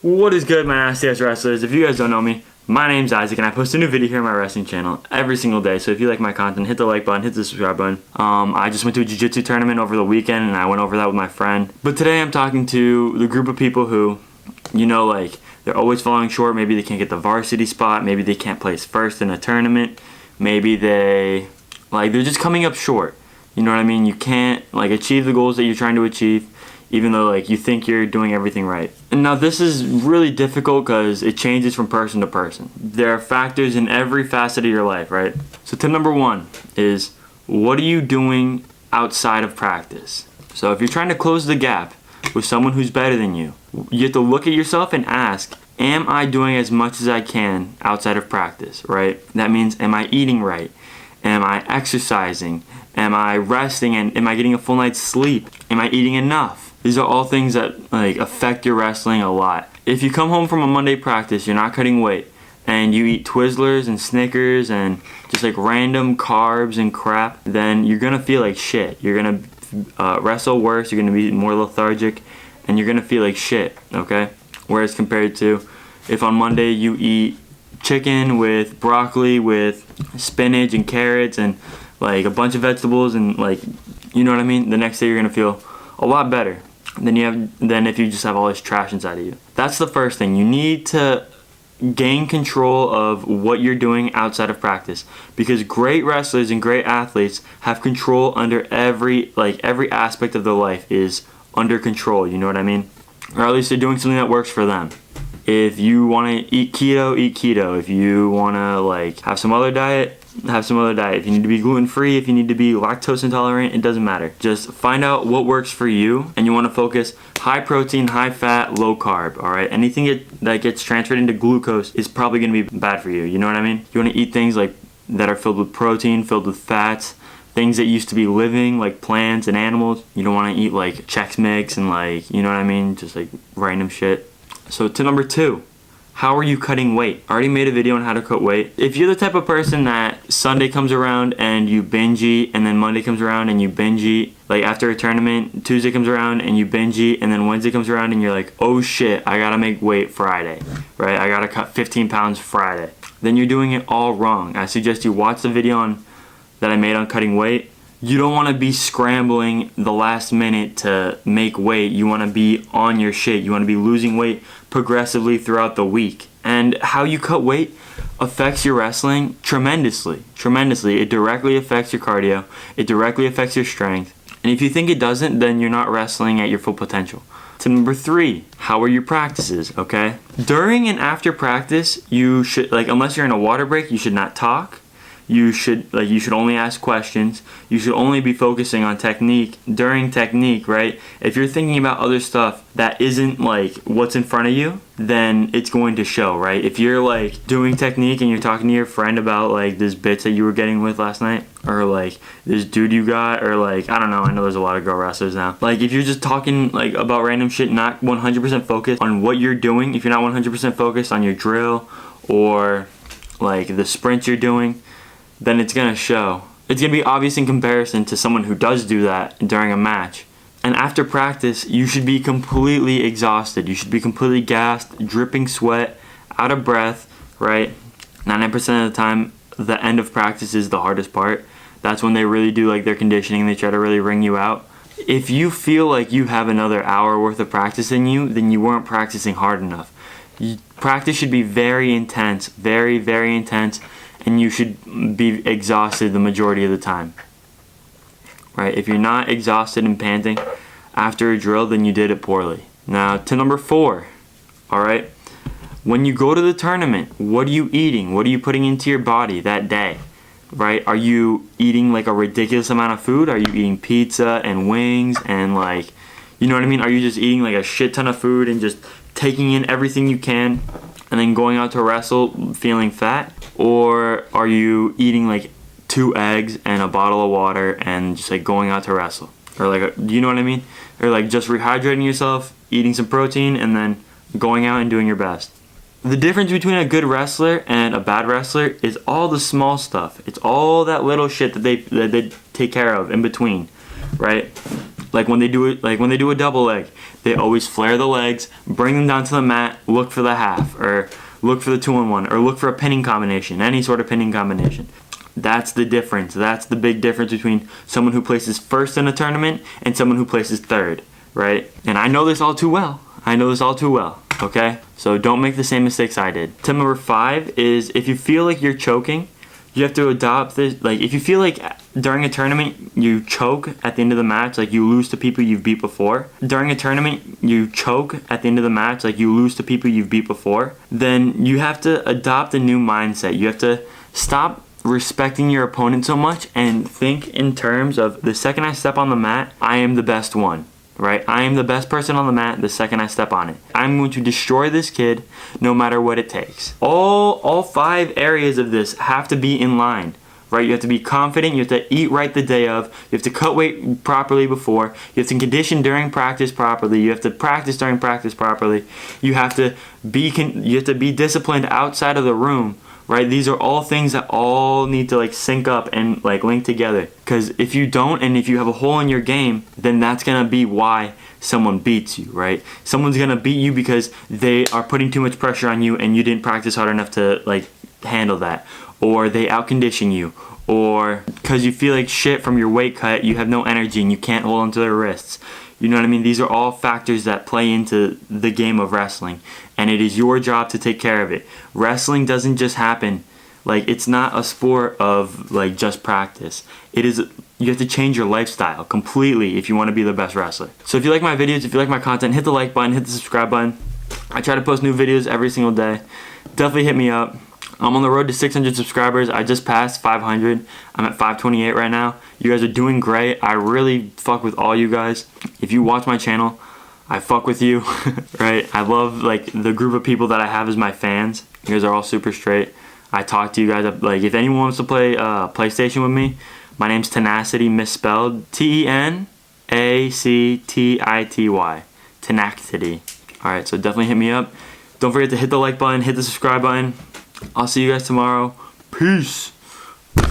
What is good, my nasty ass wrestlers? If you guys don't know me, my name's Isaac and I post a new video here on my wrestling channel every single day. So if you like my content, hit the like button, hit the subscribe button. I just went to a jiu-jitsu tournament over the weekend and I went over that with my friend. But today I'm talking to the group of people who, you know, like, they're always falling short. Maybe they can't get the varsity spot. Maybe they can't place first in a tournament. Maybe they're just coming up short. You know what I mean? You can't, achieve the goals that you're trying to achieve, even though, you think you're doing everything right. And now this is really difficult because it changes from person to person. There are factors in every facet of your life, right? So tip number one is, what are you doing outside of practice? So if you're trying to close the gap with someone who's better than you, you have to look at yourself and ask, am I doing as much as I can outside of practice, right? That means, am I eating right? Am I exercising? Am I resting? And am I getting a full night's sleep? Am I eating enough? These are all things that affect your wrestling a lot. If you come home from a Monday practice, you're not cutting weight, and you eat Twizzlers and Snickers and just random carbs and crap, then you're gonna feel like shit. You're gonna wrestle worse, you're gonna be more lethargic, and you're gonna feel like shit, okay? Whereas compared to if on Monday you eat chicken with broccoli with spinach and carrots and a bunch of vegetables and you know what I mean, the next day you're gonna feel a lot better than if you just have all this trash inside of you. That's the first thing. You need to gain control of what you're doing outside of practice, because great wrestlers and great athletes have control under every aspect of their life is under control, you know what I mean? Or at least they're doing something that works for them. If you want to eat keto, eat keto. If you want to have some other diet, have some other diet. If you need to be gluten-free, if you need to be lactose intolerant, it doesn't matter. Just find out what works for you, and you want to focus high protein, high fat, low carb, all right? Anything that gets transferred into glucose is probably going to be bad for you, you know what I mean? You want to eat things that are filled with protein, filled with fats, things that used to be living, like plants and animals. You don't want to eat Chex Mix and you know what I mean? Just random shit. So tip number two, how are you cutting weight? I already made a video on how to cut weight. If you're the type of person that Sunday comes around and you binge eat, and then Monday comes around and you binge eat, after a tournament, Tuesday comes around and you binge eat, and then Wednesday comes around and you're like, oh shit, I gotta make weight Friday, right? I gotta cut 15 pounds Friday. Then you're doing it all wrong. I suggest you watch the video that I made on cutting weight. You don't want to be scrambling the last minute to make weight. You want to be on your shit. You want to be losing weight progressively throughout the week. And how you cut weight affects your wrestling tremendously. Tremendously. It directly affects your cardio. It directly affects your strength. And if you think it doesn't, then you're not wrestling at your full potential. Tip number three, how are your practices, okay? During and after practice, you should, unless you're in a water break, you should not talk. You should only ask questions. You should only be focusing on technique during technique, right? If you're thinking about other stuff that isn't what's in front of you, then it's going to show, right? If you're doing technique and you're talking to your friend about this bitch that you were getting with last night, or this dude you got, or I don't know, I know there's a lot of girl wrestlers now. If you're just talking about random shit, not 100% focused on what you're doing, if you're not 100% focused on your drill or the sprints you're doing, then it's going to show. It's going to be obvious in comparison to someone who does do that during a match. And after practice, you should be completely exhausted. You should be completely gassed, dripping sweat, out of breath, right? 99% of the time, the end of practice is the hardest part. That's when they really do their conditioning. They try to really wring you out. If you feel like you have another hour worth of practice in you, then you weren't practicing hard enough. Practice should be very intense, very, very intense. And you should be exhausted the majority of the time, right? If you're not exhausted and panting after a drill, then you did it poorly. Now, to number four, all right? When you go to the tournament, what are you eating? What are you putting into your body that day, right? Are you eating a ridiculous amount of food? Are you eating pizza and wings and you know what I mean? Are you just eating a shit ton of food and just taking in everything you can and then going out to wrestle feeling fat? Or are you eating 2 eggs and a bottle of water and just going out to wrestle? Or do you know what I mean? Or just rehydrating yourself, eating some protein, and then going out and doing your best. The difference between a good wrestler and a bad wrestler is all the small stuff. It's all that little shit that they take care of in between, right? Like when they do a double leg, they always flare the legs, bring them down to the mat, look for the half, or look for the 2-on-1, or look for a pinning combination, any sort of pinning combination. That's the difference. That's the big difference between someone who places first in a tournament and someone who places third, right? And I know this all too well. Okay? So don't make the same mistakes I did. Tip number 5 is if you feel like you're choking, you have to adopt this. Like if you feel like during a tournament you choke at the end of the match, like you lose to people you've beat before. During a tournament you choke at the end of the match, like you lose to people you've beat before. Then you have to adopt a new mindset. You have to stop respecting your opponent so much and think in terms of the second I step on the mat, I am the best one. Right? I am the best person on the mat the second I step on it. I'm going to destroy this kid no matter what it takes. All 5 areas of this have to be in line. Right? You have to be confident, you have to eat right the day of, you have to cut weight properly before, you have to condition during practice properly, you have to practice during practice properly, you have to be disciplined outside of the room. Right? These are all things that all need to like sync up and like link together. Because if you don't, and if you have a hole in your game, then that's gonna be why someone beats you, right? Someone's gonna beat you because they are putting too much pressure on you and you didn't practice hard enough to like handle that. Or they outcondition you. Or because you feel like shit from your weight cut, you have no energy and you can't hold onto their wrists. You know what I mean? These are all factors that play into the game of wrestling. And it is your job to take care of it. Wrestling doesn't just happen. Like, it's not a sport of, like, just practice. It is, you have to change your lifestyle completely if you want to be the best wrestler. So if you like my videos, if you like my content, hit the like button, hit the subscribe button. I try to post new videos every single day. Definitely hit me up. I'm on the road to 600 subscribers. I just passed 500. I'm at 528 right now. You guys are doing great. I really fuck with all you guys. If you watch my channel, I fuck with you, right? I love like the group of people that I have as my fans. You guys are all super straight. I talk to you guys. Like if anyone wants to play PlayStation with me, my name's Tenacity, misspelled Tenactity. Tenactity. All right, so definitely hit me up. Don't forget to hit the like button, hit the subscribe button. I'll see you guys tomorrow. Peace.